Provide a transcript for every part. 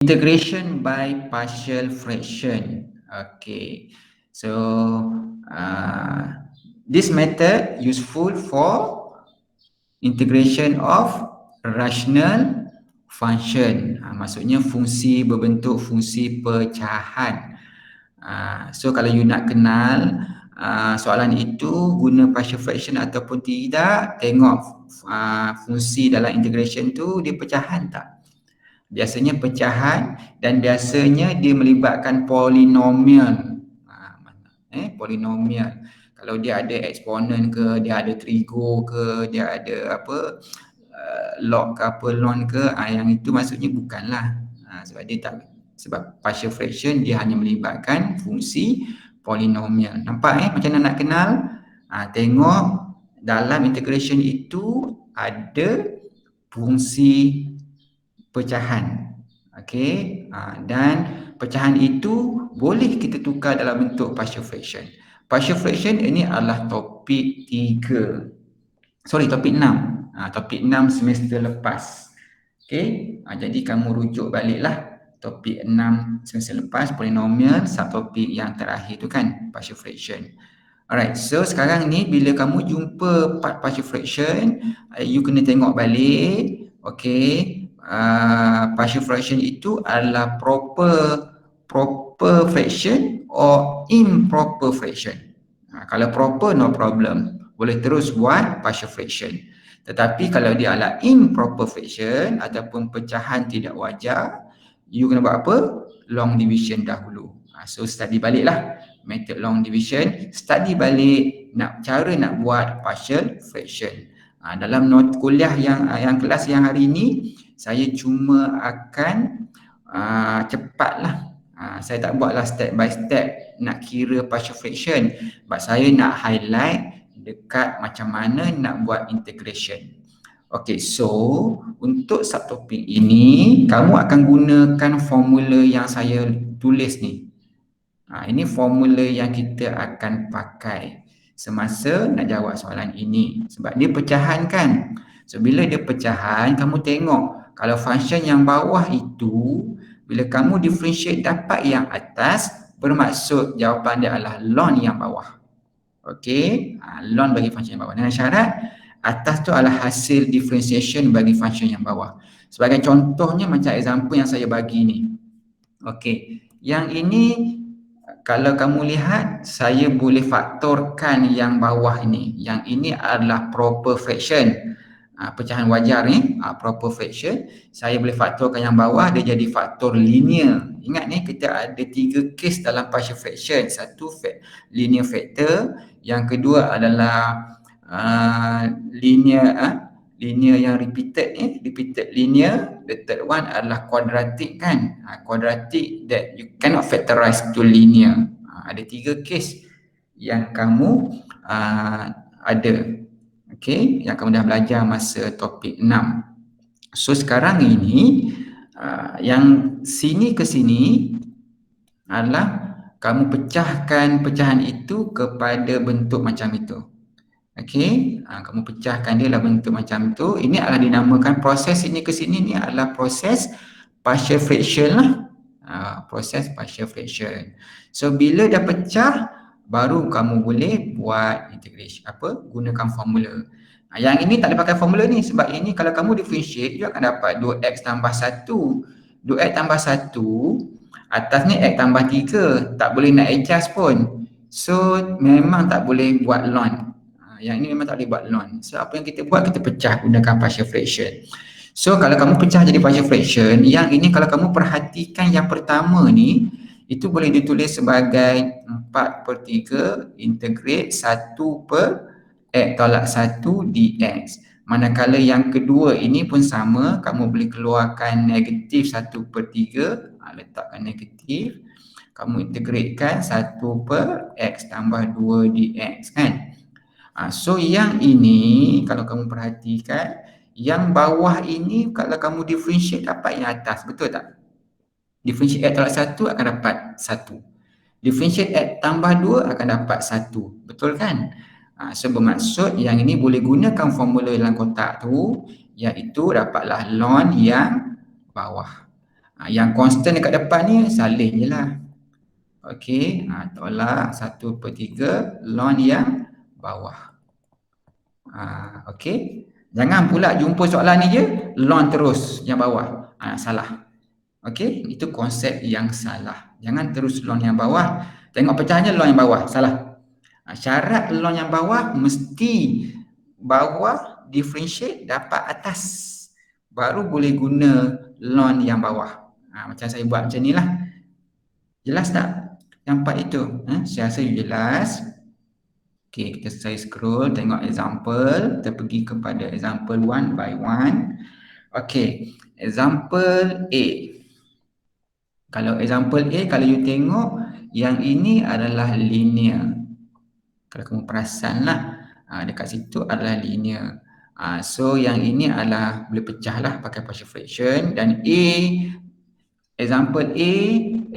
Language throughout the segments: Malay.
Integration by partial fraction. Okay, so this method useful for integration of rational function. Maksudnya fungsi berbentuk fungsi pecahan. So kalau you nak kenal soalan itu guna partial fraction ataupun tidak, tengok fungsi dalam integration tu dia pecahan tak. Biasanya pecahan dan biasanya dia melibatkan polinomial. Polinomial. Kalau dia ada eksponen ke, dia ada trigo ke, dia ada apa log ke apa ln ke, yang itu maksudnya bukanlah. Sebab dia tak, sebab partial fraction dia hanya melibatkan fungsi polinomial. Nampak macam mana nak kenal? Tengok dalam integration itu ada fungsi pecahan. Okey, dan pecahan itu boleh kita tukar dalam bentuk partial fraction. Partial fraction ini adalah topik 3. Topik 6. Topik 6 semester lepas. Okey, jadi kamu rujuk baliklah topik 6 semester lepas, polinomial, subtopik yang terakhir tu kan, partial fraction. Alright, so sekarang ni bila kamu jumpa part partial fraction, you kena tengok balik. Okey, partial fraction itu adalah proper fraction or improper fraction. Kalau proper, no problem, boleh terus buat partial fraction. Tetapi kalau dia adalah improper fraction ataupun pecahan tidak wajar, you kena buat apa? Long division dahulu. So study baliklah method long division, study balik cara nak buat partial fraction. Dalam not kuliah yang kelas yang hari ini, saya cuma akan cepatlah. Saya tak buatlah step by step nak kira partial fraction, sebab saya nak highlight dekat macam mana nak buat integration. Okay, so untuk subtopik ini kamu akan gunakan formula yang saya tulis ni. Ini formula yang kita akan pakai semasa nak jawab soalan ini, sebab dia pecahan kan. So bila dia pecahan, kamu tengok kalau function yang bawah itu bila kamu differentiate dapat yang atas, bermaksud jawapan dia adalah ln yang bawah. Okey, ln bagi function yang bawah. Dengan syarat atas tu adalah hasil differentiation bagi function yang bawah. Sebagai contohnya macam example yang saya bagi ni. Okey, yang ini kalau kamu lihat, saya boleh faktorkan yang bawah ini. Yang ini adalah proper fraction. Pecahan wajar ni, proper fraction. Saya boleh faktorkan yang bawah, dia jadi faktor linear. Ingat ni, kita ada 3 case dalam partial fraction. Satu, linear factor. Yang kedua adalah linear yang repeated linear. The third one adalah quadratic kan. Quadratic that you cannot factorize to linear. Ada 3 case yang kamu ada. Okay, yang kamu dah belajar masa topik 6. So sekarang ini yang sini ke sini adalah kamu pecahkan pecahan itu kepada bentuk macam itu. Okey, kamu pecahkan dia dalam bentuk macam tu. Ini adalah dinamakan proses ini ke sini ni adalah proses partial fraction lah. Proses partial fraction. So bila dah pecah, baru kamu boleh buat integration, gunakan formula. Yang ini tak boleh pakai formula ni, sebab ini kalau kamu differentiate, you akan dapat 2x tambah 1. 2x tambah 1, atas ni x tambah 3, tak boleh nak adjust pun. So memang tak boleh buat ln. Yang ini memang tak boleh buat ln. So apa yang kita buat, kita pecah gunakan partial fraction. So kalau kamu pecah jadi partial fraction, yang ini kalau kamu perhatikan yang pertama ni, itu boleh ditulis sebagai 4/3 integrate 1/x tolak 1 dx. Manakala yang kedua ini pun sama, kamu boleh keluarkan negatif 1/3, letakkan negatif, kamu integratekan 1/x tambah 2 dx kan. So yang ini kalau kamu perhatikan, yang bawah ini kalau kamu differentiate dapat yang atas, betul tak? Differentiate x tolak 1 akan dapat 1. Differentiate x tambah 2 akan dapat 1. Betul kan? So bermaksud yang ini boleh gunakan formula dalam kotak tu, iaitu dapatlah ln yang bawah. Yang constant dekat depan ni salin je lah. Okey, tolak 1/3 lon yang bawah. Okey. Jangan pula jumpa soalan ni je, lon terus yang bawah. Salah. Okey, itu konsep yang salah. Jangan terus lon yang bawah. Tengok pecahnya lon yang bawah, salah. Syarat lon yang bawah mesti bawah differentiate dapat atas. Baru boleh guna lon yang bawah. Macam saya buat macam ni lah. Jelas tak? Nampak itu? Saya rasa jelas. Okey, saya scroll tengok example. Kita pergi kepada example 1 by 1. Okey, example A. Kalau example A, kalau you tengok, yang ini adalah linear. Kalau kamu perasan lah, dekat situ adalah linear. So, yang ini adalah boleh pecah lah pakai partial fraction. Dan A, example A,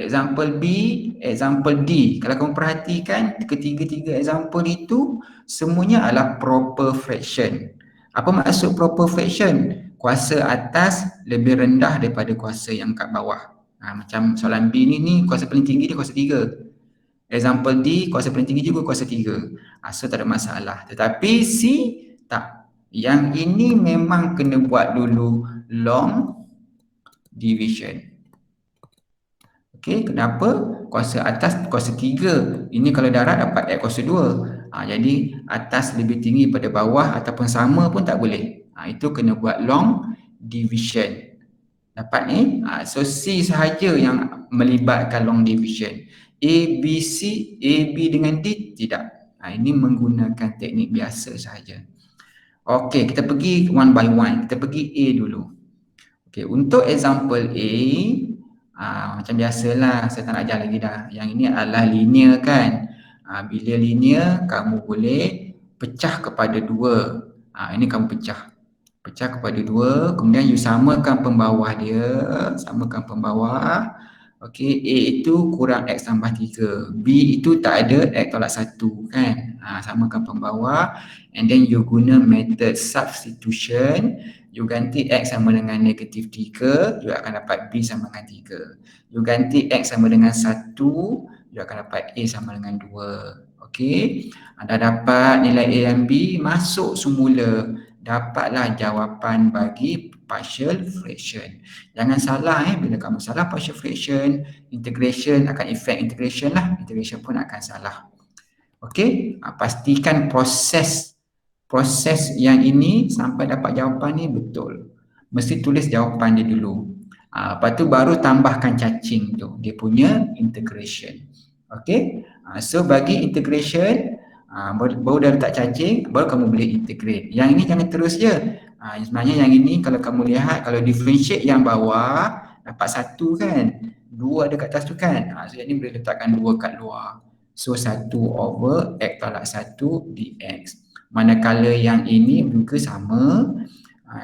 example B, example D. Kalau kamu perhatikan, ketiga-tiga example itu semuanya adalah proper fraction. Apa maksud proper fraction? Kuasa atas lebih rendah daripada kuasa yang kat bawah. Macam soalan B ni kuasa paling tinggi dia kuasa 3. Example D, kuasa paling tinggi juga kuasa 3. So tak ada masalah. Tetapi C, tak. Yang ini memang kena buat dulu long division. Okey, kenapa? Kuasa atas kuasa 3. Ini kalau darat dapat X kuasa 2. Jadi atas lebih tinggi pada bawah ataupun sama pun tak boleh. Itu kena buat long division. Dapat ni? So C sahaja yang melibatkan long division. A, B, C, A, B dengan D tidak. Ini menggunakan teknik biasa sahaja. Okey, kita pergi one by one. Kita pergi A dulu. Okey, untuk example A, macam biasalah, saya tak nak ajar lagi dah. Yang ini adalah linear kan. Bila linear, kamu boleh pecah kepada 2. Ini kamu pecah. Pecah kepada 2, kemudian you samakan pembawah dia. Samakan pembawah. Okey, A itu kurang X tambah 3. B itu tak ada X tolak 1 kan. Samakan pembawah. And then you guna method substitution. You ganti X sama dengan negatif 3, you akan dapat B sama dengan 3. You ganti X sama dengan 1, you akan dapat A sama dengan 2. Okey, dah dapat nilai A dan B, masuk semula. Dapatlah jawapan bagi partial fraction. Jangan salah bila kamu salah partial fraction, integration akan efek integration lah. Integration pun akan salah. Okey, pastikan proses yang ini sampai dapat jawapan ni betul. Mesti tulis jawapan dia dulu. Lepas tu baru tambahkan cacing tu, dia punya integration. Okey, so bagi integration, baru dah letak cacing, baru kamu boleh integrate. Yang ini jangan terus je. Sebenarnya yang ini kalau kamu lihat, kalau differentiate yang bawah, dapat 1 kan, 2 ada kat atas tu kan. So yang ini boleh letakkan 2 kat luar. So 1 over X tolak 1 dx. Manakala yang ini juga sama,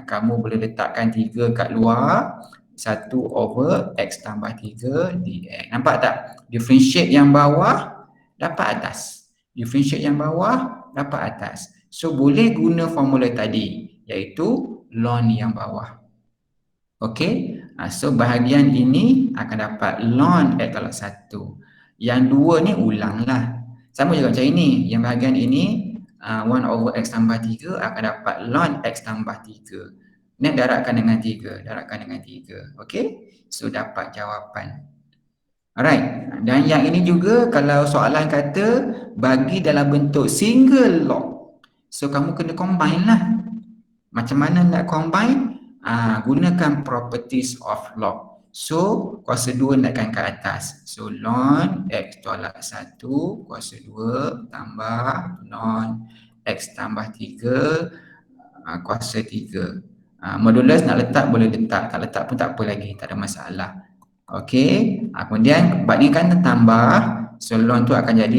kamu boleh letakkan 3 kat luar, 1 over X tambah 3 dx. Nampak tak? Differentiate yang bawah, dapat atas. Differentiate yang bawah, dapat atas. So boleh guna formula tadi, iaitu ln yang bawah. Okey, so bahagian ini akan dapat ln X tolak 1. Yang 2 ni ulanglah. Sama juga macam ini, yang bahagian ini 1 over X tambah 3 akan dapat ln X tambah 3. Ni darabkan dengan 3, darabkan dengan 3. Okey, so dapat jawapan. Alright, dan yang ini juga kalau soalan kata bagi dalam bentuk single log, so kamu kena combine lah. Macam mana nak combine? Gunakan properties of log. So kuasa 2 naikkan ke atas. So ln X tolak 1 kuasa 2 tambah ln X tambah 3 kuasa 3. Modulus nak letak boleh letak, tak letak pun tak apa lagi, tak ada masalah. Okey, kemudian bab ni kan tambah, so ln tu akan jadi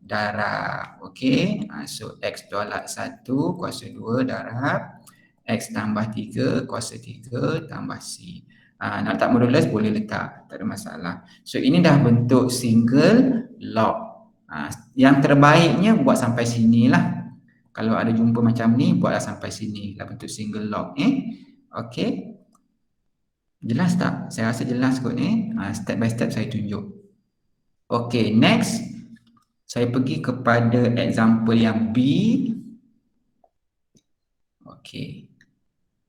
darab. Okey, so X tolak 1 kuasa 2 darab X tambah 3 kuasa 3 tambah C. Nak letak modulus boleh letak, tak ada masalah. So ini dah bentuk single log. Yang terbaiknya buat sampai sini lah. Kalau ada jumpa macam ni, buatlah sampai sini lah bentuk single log. Okey. Jelas tak? Saya rasa jelas kot ni. Step by step saya tunjuk. Okay, next. Saya pergi kepada example yang B. Okay.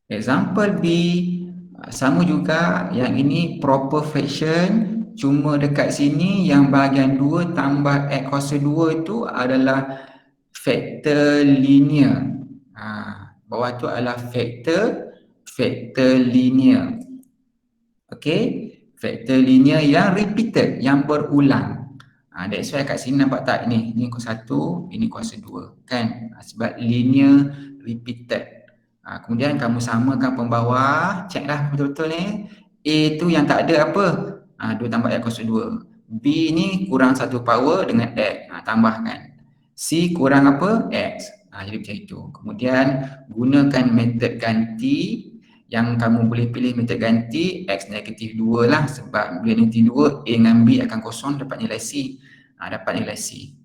Example B. Sama juga. Yang ini proper fraction. Cuma dekat sini yang bahagian 2 tambah X kuasa 2 itu adalah faktor linear. Bawah tu adalah faktor linear. Okey, faktor linear yang repeated, yang berulang. That's why kat sini nampak tak ni, ni kuasa 1, ini kuasa 2 kan? Sebab linear repeated. Kemudian kamu samakan pembawah, checklah betul-betul ni. A tu yang tak ada apa? 2 tambah X kuasa 2. B ni kurang 1 power dengan X, tambahkan. C kurang apa? X. Jadi macam itu. Kemudian gunakan metod ganti. Yang kamu boleh pilih metode ganti X negatif 2 lah. Sebab bila negatif 2, A dengan B akan kosong, dapat nilai C. Dapat nilai C.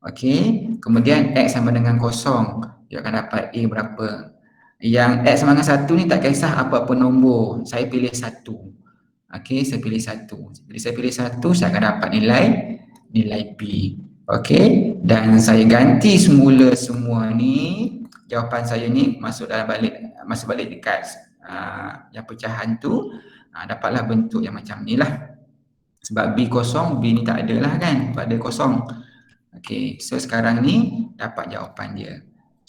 Okey. Kemudian X sama dengan kosong. Dia akan dapat A berapa. Yang X sama dengan 1 ni tak kisah apa-apa nombor. Saya pilih 1. Okey, saya pilih 1. Bila saya pilih 1, saya akan dapat nilai B. Okey. Dan saya ganti semula semua ni. Jawapan saya ni masuk balik dekat yang pecahan tu, dapatlah bentuk yang macam ni lah. Sebab B kosong, B ni tak ada lah kan, sebab ada kosong. Okay, so sekarang ni dapat jawapan dia.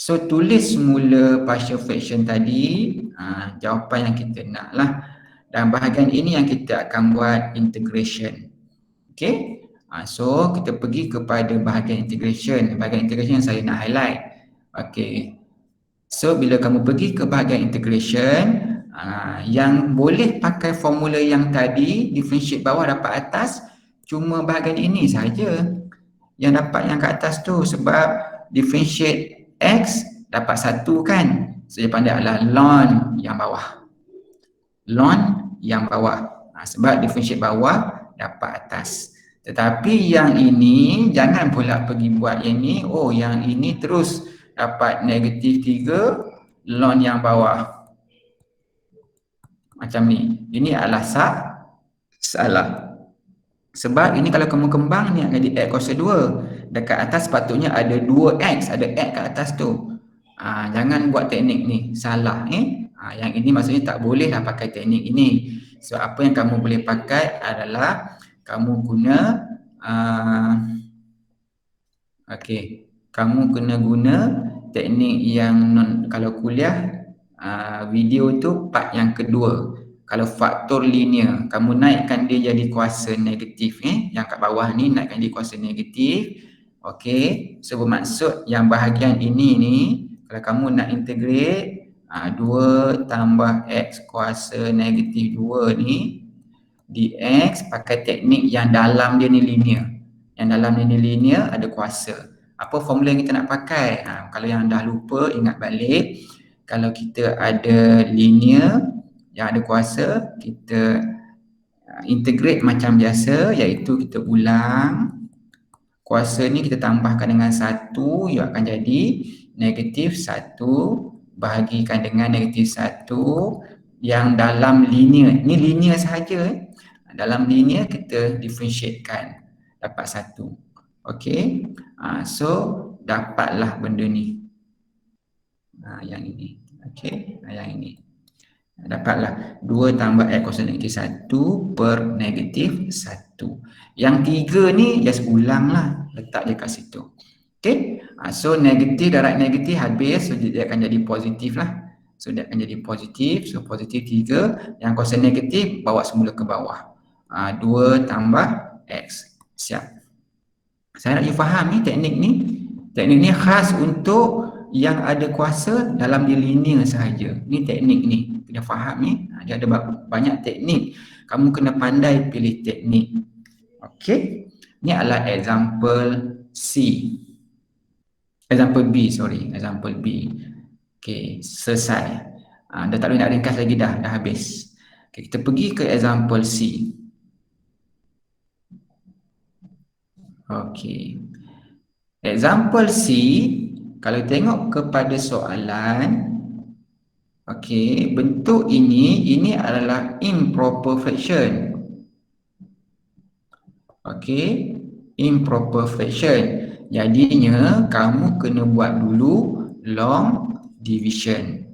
So tulis semula partial fraction tadi, jawapan yang kita nak lah. Dan bahagian ini yang kita akan buat integration. Okay, so kita pergi kepada bahagian integration. Bahagian integration yang saya nak highlight. Okay, so bila kamu pergi ke bahagian integration, yang boleh pakai formula yang tadi, differentiate bawah dapat atas, cuma bahagian ini saja yang dapat yang ke atas tu. Sebab differentiate X dapat 1 kan, so jawapan dia adalah ln yang bawah. Ln yang bawah. Sebab differentiate bawah dapat atas. Tetapi yang ini jangan pula pergi buat yang ni. Oh, yang ini terus dapat negatif 3 ln yang bawah. Macam ni. Ini adalah salah. Sebab ini kalau kamu kembang ni akan jadi X kuasa 2. Dekat atas sepatutnya ada 2X. Ada X kat atas tu. Jangan buat teknik ni. Salah. Yang ini maksudnya tak bolehlah pakai teknik ini. So apa yang kamu boleh pakai adalah kamu guna kamu kena guna teknik yang kalau kuliah video tu part yang kedua. Kalau faktor linear, kamu naikkan dia jadi kuasa negatif, yang kat bawah ni naikkan dia kuasa negatif. Okey, so bermaksud yang bahagian ini ni, kalau kamu nak integrate 2 tambah X kuasa negatif 2 ni dx pakai teknik yang dalam dia ni linear. Yang dalam dia ni linear ada kuasa. Apa formula yang kita nak pakai? Kalau yang dah lupa, ingat balik. Kalau kita ada linear yang ada kuasa, kita integrate macam biasa, iaitu kita ulang. Kuasa ni kita tambahkan dengan 1, ia akan jadi negatif 1 bahagikan dengan negatif 1 yang dalam linear. Ni linear sahaja. Dalam linear kita differentiatekan, dapat 1. Okey, so dapatlah benda ni. Yang ini. Okey, yang ini. Dapatlah 2 tambah X kuasa negatif 1 per negatif 1. Yang 3 ni just ulang lah. Letak je kat situ. Okay. So negatif darab negatif habis. So dia akan jadi positif lah. So dia akan jadi positif. So positif 3. Yang kuasa negatif bawa semula ke bawah. 2 tambah X. Siap. Saya nak you faham ni teknik ni. Teknik ni khas untuk yang ada kuasa dalam dia linear sahaja. Ni teknik ni. Kena faham ni. Dia ada banyak teknik. Kamu kena pandai pilih teknik. Okey. Ni adalah example C. Example B, sorry. Example B. Okey, selesai. Dah tak boleh nak ringkas lagi dah habis. Okay, kita pergi ke example C. Okey. Example C, kalau tengok kepada soalan, Okey, bentuk ini adalah improper fraction. Okey, improper fraction. Jadinya kamu kena buat dulu long division.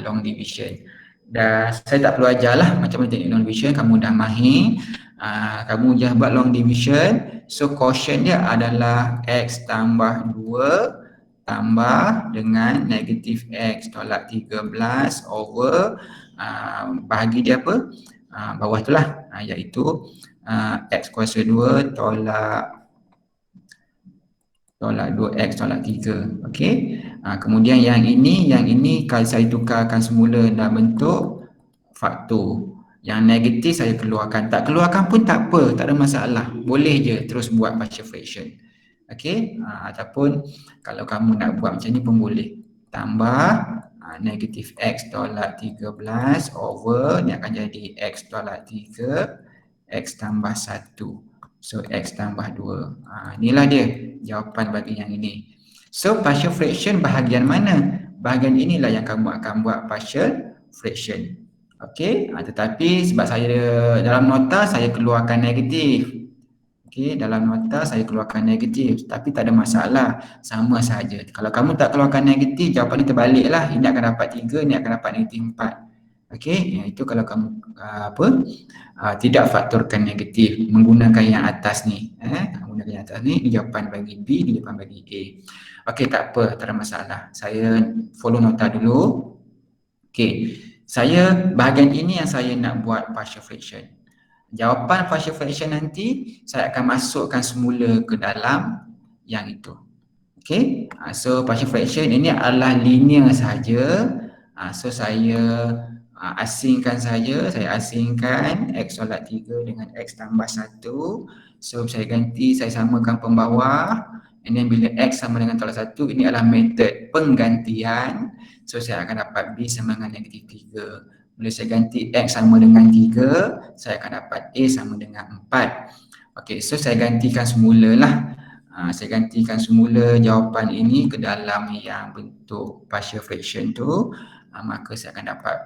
Long division. Dan saya tak perlu ajarlah macam mana teknik long division, kamu dah mahir. Kamu just buat long division. So quotient dia adalah x tambah 2 tambah dengan negatif x tolak 13 over bahagi dia apa? Bawah tu lah, iaitu x kuasa 2 tolak 2x tolak 3. Okey. Kemudian yang ini kalau saya tukarkan semula dalam bentuk faktor. Yang negatif saya keluarkan. Tak keluarkan pun tak apa, tak ada masalah. Boleh je terus buat partial fraction. Okey. Ataupun kalau kamu nak buat macam ni pun boleh. Tambah negatif x tolak 13 over ni akan jadi x tolak 3 x tambah 1. So x tambah 2. Inilah dia jawapan bagi yang ini. So partial fraction bahagian mana? Bahagian inilah yang kamu akan buat partial fraction. Okey, tetapi sebab saya dalam nota saya keluarkan negatif. Okey, dalam nota saya keluarkan negatif, tapi tak ada masalah, sama saja. Kalau kamu tak keluarkan negatif, jawapan ni terbaliklah. Ini akan dapat 3, ini akan dapat negatif 4. Okey, itu kalau kamu tidak faktorkan negatif menggunakan yang atas ni. Menggunakan yang atas ni, jawapan bagi B, jawapan bagi A. Okey, tak apa, tak ada masalah. Saya follow nota dulu. Okey, saya bahagian ini yang saya nak buat partial fraction. Jawapan partial fraction nanti saya akan masukkan semula ke dalam yang itu. Okey, so partial fraction ini adalah linear sahaja. So saya asingkan saja, saya asingkan x tolak 3 dengan x tambah 1. So saya ganti, saya samakan pembawah. And then bila x sama dengan tolak 1, ini adalah metod penggantian. So saya akan dapat b sama dengan negatif 3. Bila saya ganti x sama dengan 3, saya akan dapat a sama dengan 4. Okey, so saya gantikan semula lah. Saya gantikan semula jawapan ini ke dalam yang bentuk partial fraction tu. Maka saya akan dapat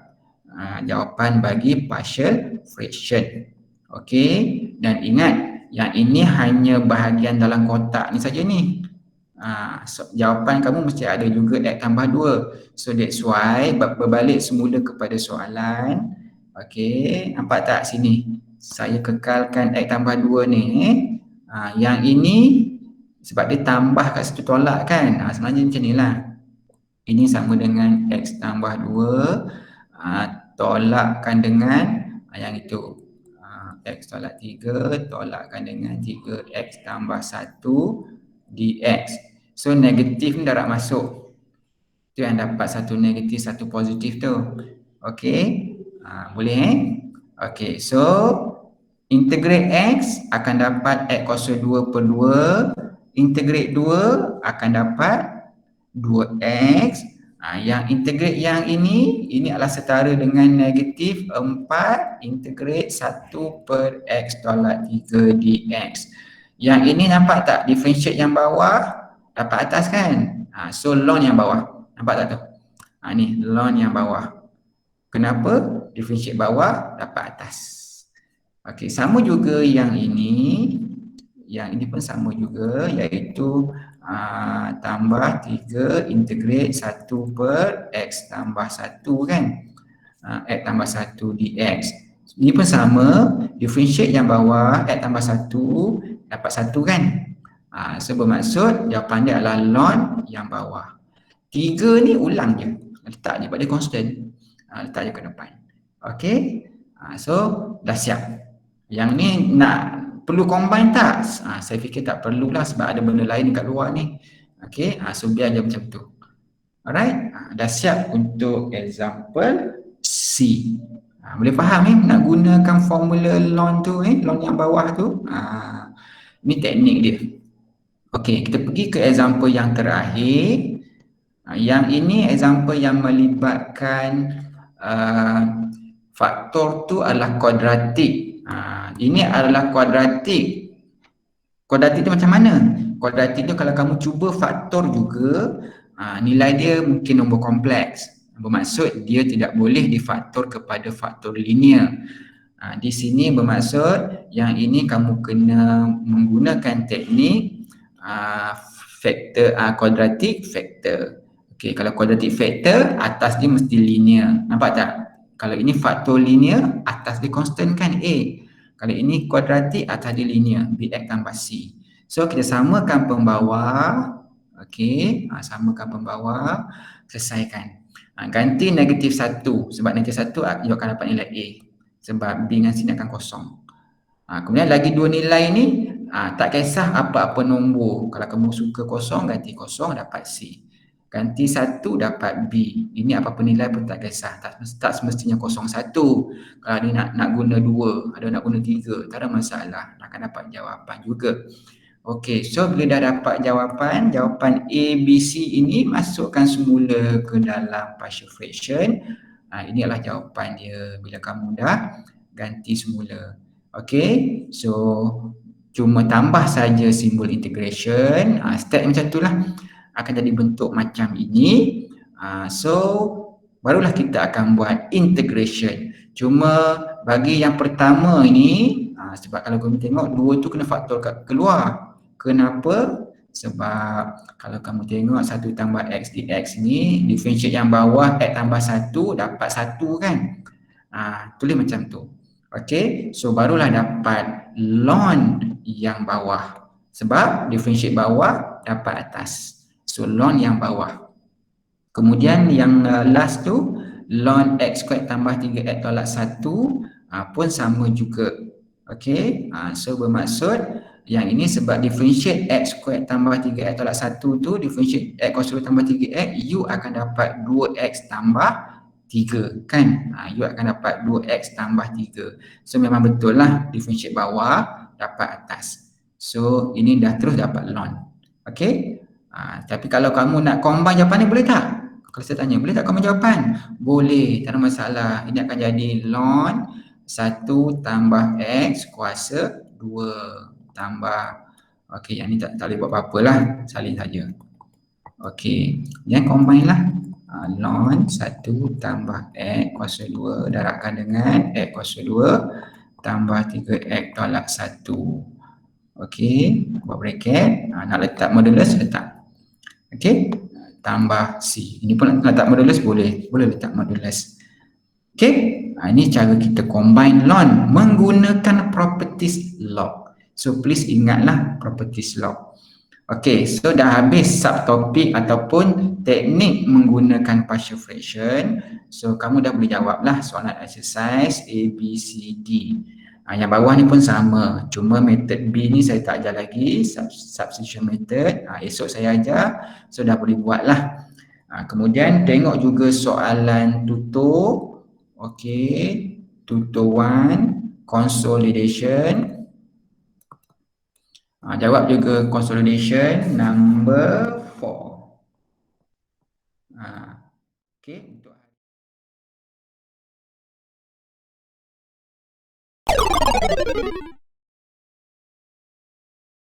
jawapan bagi partial fraction. Okey, dan ingat yang ini hanya bahagian dalam kotak ni saja ni. So, jawapan kamu mesti ada juga x tambah 2. So that's why berbalik semula kepada soalan. Okey, nampak tak sini? Saya kekalkan x tambah 2 ni. Yang ini sebab dia tambah kat situ tolak kan. Sebenarnya macam inilah. Ini sama dengan x tambah 2 tolakkan dengan yang itu. X tolak 3 tolakkan dengan 3x tambah 1 dx. So negatif ni darab masuk. Tu yang dapat satu negatif, satu positif tu. Okey. Boleh Okey, so integrate x akan dapat x kuasa 2 per 2. Integrate 2 akan dapat 2x. Yang integrate yang ini adalah setara dengan negatif 4 integrate 1 per x tolak 3 dx. Yang ini nampak tak? Differentiate yang bawah dapat atas kan? So ln yang bawah. Nampak tak tu? Ni ln yang bawah. Kenapa? Differentiate bawah dapat atas. Okey, sama juga yang ini. Yang ini pun sama juga, iaitu tambah 3 integrate 1 per x tambah 1 kan. X tambah 1 dx. Ini pun sama, differentiate yang bawah x tambah 1 dapat 1 kan. So bermaksud jawapan dia adalah ln yang bawah. 3 ni ulang je, letak je pada constant. Letak je ke depan. Okey. So dah siap. Yang ni nak perlu combine tak? Saya fikir tak perlulah sebab ada benda lain kat luar ni. Okey, so biar je macam tu. Alright, dah siap untuk example C. Boleh faham nak gunakan formula ln tu ln yang bawah tu. Ni teknik dia. Okey, kita pergi ke example yang terakhir. Yang ini example yang melibatkan faktor tu adalah kuadratik. Ini adalah kuadratik. Kuadratik tu macam mana? Kuadratik tu kalau kamu cuba faktor juga, nilai dia mungkin nombor kompleks. Bermaksud dia tidak boleh difaktor kepada faktor linear. Di sini bermaksud yang ini kamu kena menggunakan teknik faktor kuadratik faktor. Okey, kalau kuadratik faktor atas dia mesti linear. Nampak tak? Kalau ini faktor linear, atas dia constant kan A. Kalau ini kuadratik, atas dia linear, BX tambah C. So kita samakan pembawah. Okey, samakan pembawah, selesaikan. Ganti negatif 1 sebab negatif 1 you akan dapat nilai A. Sebab B dengan C ni akan kosong. Kemudian lagi dua nilai ni, tak kisah apa-apa nombor. Kalau kamu suka kosong, ganti kosong dapat C. Ganti 1 dapat B. Ini apa-apa nilai pun tak kisah. Tak semestinya 01. Kalau dia nak guna 2, ada nak guna 3, tak ada masalah. Akan dapat jawapan juga. Okey, so bila dah dapat jawapan A, B, C ini masukkan semula ke dalam partial fraction. Ini adalah jawapan dia bila kamu dah ganti semula. Okey, so cuma tambah saja simbol integration. Step macam itulah akan jadi bentuk macam ini. So barulah kita akan buat integration. Cuma bagi yang pertama ini, sebab kalau kamu tengok 2 tu kena faktor keluar. Kenapa? Sebab kalau kamu tengok 1 tambah X dx ni, differentiate yang bawah X tambah 1 dapat 1 kan? Tulis macam tu. Okey, so barulah dapat ln yang bawah. Sebab differentiate bawah dapat atas. So ln yang bawah. Kemudian yang last tu, ln x squared tambah 3x tolak 1 pun sama juga. Okey, so bermaksud yang ini sebab differentiate x squared tambah 3x tolak 1 tu, differentiate x kuasa 2 tambah 3x, you akan dapat 2x tambah 3 kan. You akan dapat 2x tambah 3. So memang betul lah differentiate bawah dapat atas. So ini dah terus dapat ln. Okey. Tapi kalau kamu nak combine jawapan ni boleh tak? Kalau saya tanya, boleh tak combine jawapan? Boleh, tak ada masalah. Ini akan jadi ln 1 tambah x kuasa 2 tambah, okey, yang ni tak boleh buat apa-apa lah, salin saja. Okey, yang combine lah. Ln 1 tambah x kuasa 2 darabkan dengan x kuasa 2 tambah 3x tolak 1. Okey, buat bracket. Nak letak modulus, letak. Okey, tambah C. Ini pun nak letak modulus boleh. Boleh letak modulus. Okey, ini cara kita combine ln menggunakan properties log. So please ingatlah properties log. Okey, so dah habis subtopik ataupun teknik menggunakan partial fraction. So kamu dah boleh jawablah soalan exercise A, B, C, D. Yang bawah ni pun sama. Cuma method B ni saya tak ajar lagi, substitution method. Esok saya ajar, so dah boleh buatlah. Kemudian tengok juga soalan tutur. Okey, tutur 1, consolidation. Jawab juga consolidation number 4. Okey, untuk